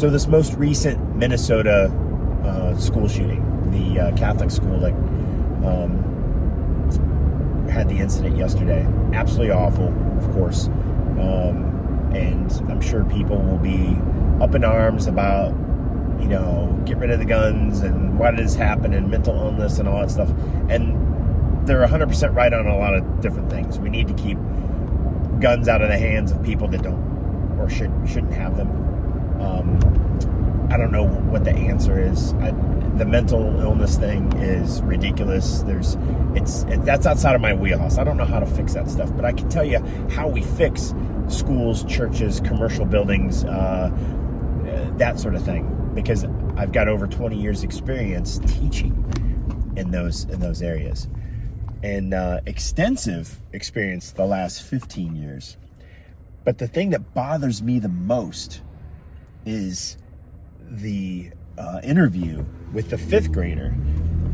So this most recent Minnesota school shooting, the Catholic school that had the incident yesterday, absolutely awful, of course. And I'm sure people will be up in arms about, get rid of the guns and why did this happen and mental illness and all that stuff. And they're 100% right on a lot of different things. We need to keep guns out of the hands of people that don't or shouldn't have them. I don't know what the answer is. The mental illness thing is ridiculous. That's outside of my wheelhouse. I don't know how to fix that stuff, but I can tell you how we fix schools, churches, commercial buildings, that sort of thing, because I've got over 20 years experience teaching in those areas, and extensive experience the last 15 years. But the thing that bothers me the most is the interview with the 5th grader.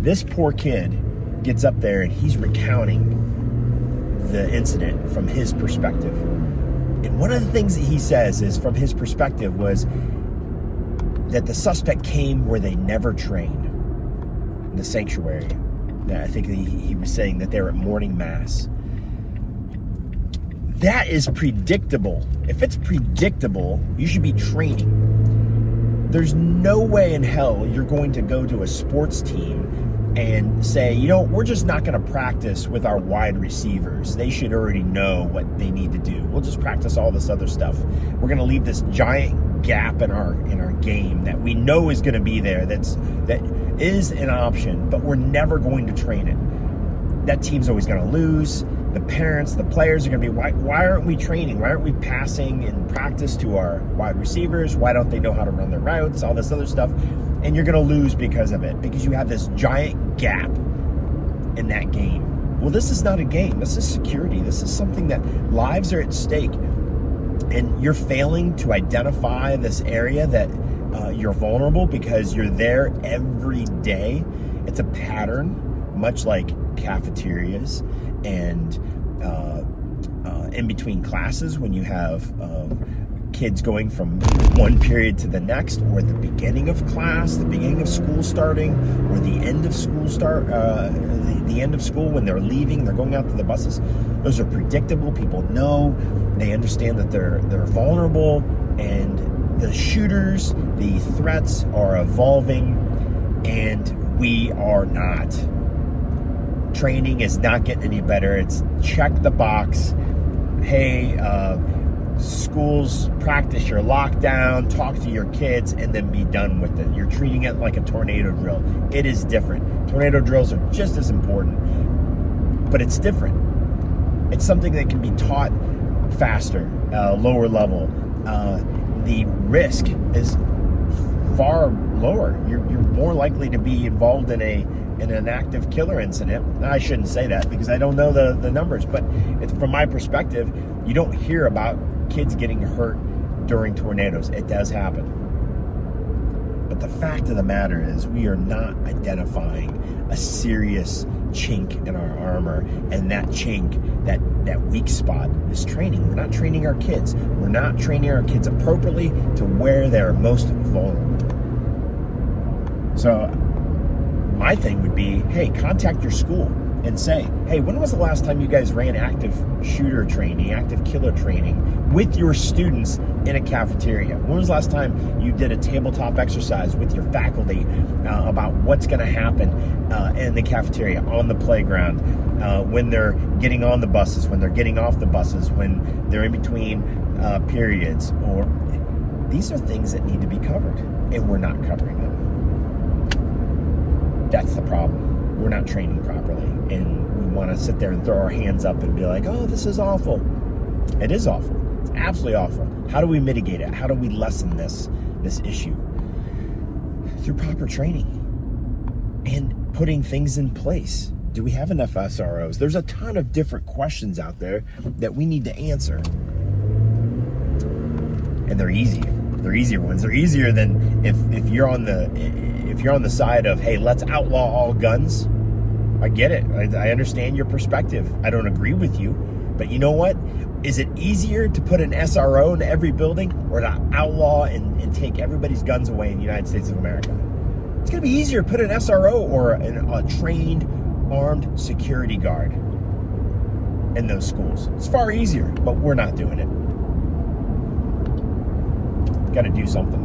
This poor kid gets up there and he's recounting the incident from his perspective. And one of the things that he says is, from his perspective, was that the suspect came where they never train, in the sanctuary. I think he was saying that they were at morning mass. That is predictable. If it's predictable, you should be training. There's no way in hell you're going to go to a sports team and say, we're just not going to practice with our wide receivers. They should already know what they need to do. We'll just practice all this other stuff. We're going to leave this giant gap in our game that we know is going to be there, that is an option, but we're never going to train it. That team's always going to lose. The parents, the players are going to be, why aren't we training? Why aren't we passing in practice to our wide receivers? Why don't they know how to run their routes? All this other stuff. And you're going to lose because of it, because you have this giant gap in that game. Well, this is not a game. This is security. This is something that lives are at stake. And you're failing to identify this area that you're vulnerable because you're there every day. It's a pattern, much like cafeterias and in between classes, when you have kids going from one period to the next, or at the beginning of class, the beginning of school starting, or the end of school the end of school when they're leaving, they're going out to the buses. Those are predictable. People know, they understand that they're vulnerable, and the shooters, the threats are evolving, and we are not. Training is not getting any better. It's check the box. Hey, schools, practice your lockdown, talk to your kids, and then be done with it. You're treating it like a tornado drill. It is different. Tornado drills are just as important, but it's different. It's something that can be taught faster, lower level. The risk is far lower. You're more likely to be involved in an active killer incident. I shouldn't say that because I don't know the numbers, but from my perspective, you don't hear about kids getting hurt during tornadoes. It does happen. But the fact of the matter is, we are not identifying a serious chink in our armor, and that chink, that weak spot, is training. We're not training our kids. We're not training our kids appropriately to where they're most vulnerable. So my thing would be, hey, contact your school and say, hey, when was the last time you guys ran active shooter training, active killer training with your students in a cafeteria? When was the last time you did a tabletop exercise with your faculty about what's going to happen in the cafeteria, on the playground, when they're getting on the buses, when they're getting off the buses, when they're in between periods? Or these are things that need to be covered, and we're not covering them. That's the problem. We're not training properly, and we want to sit there and throw our hands up and be like, oh, this is awful. It is awful. It's absolutely awful. How do we mitigate it? How do we lessen this issue? Through proper training and putting things in place. Do we have enough SROs? There's a ton of different questions out there that we need to answer. And they're easy. They're easier ones. They're easier than if you're on the side of, hey, let's outlaw all guns. I get it. I understand your perspective. I don't agree with you, But you know what? Is it easier to put an SRO in every building or to outlaw and take everybody's guns away in the United States of America? It's going to be easier to put an SRO or a trained, armed security guard in those schools. It's far easier, but we're not doing it. Got to do something.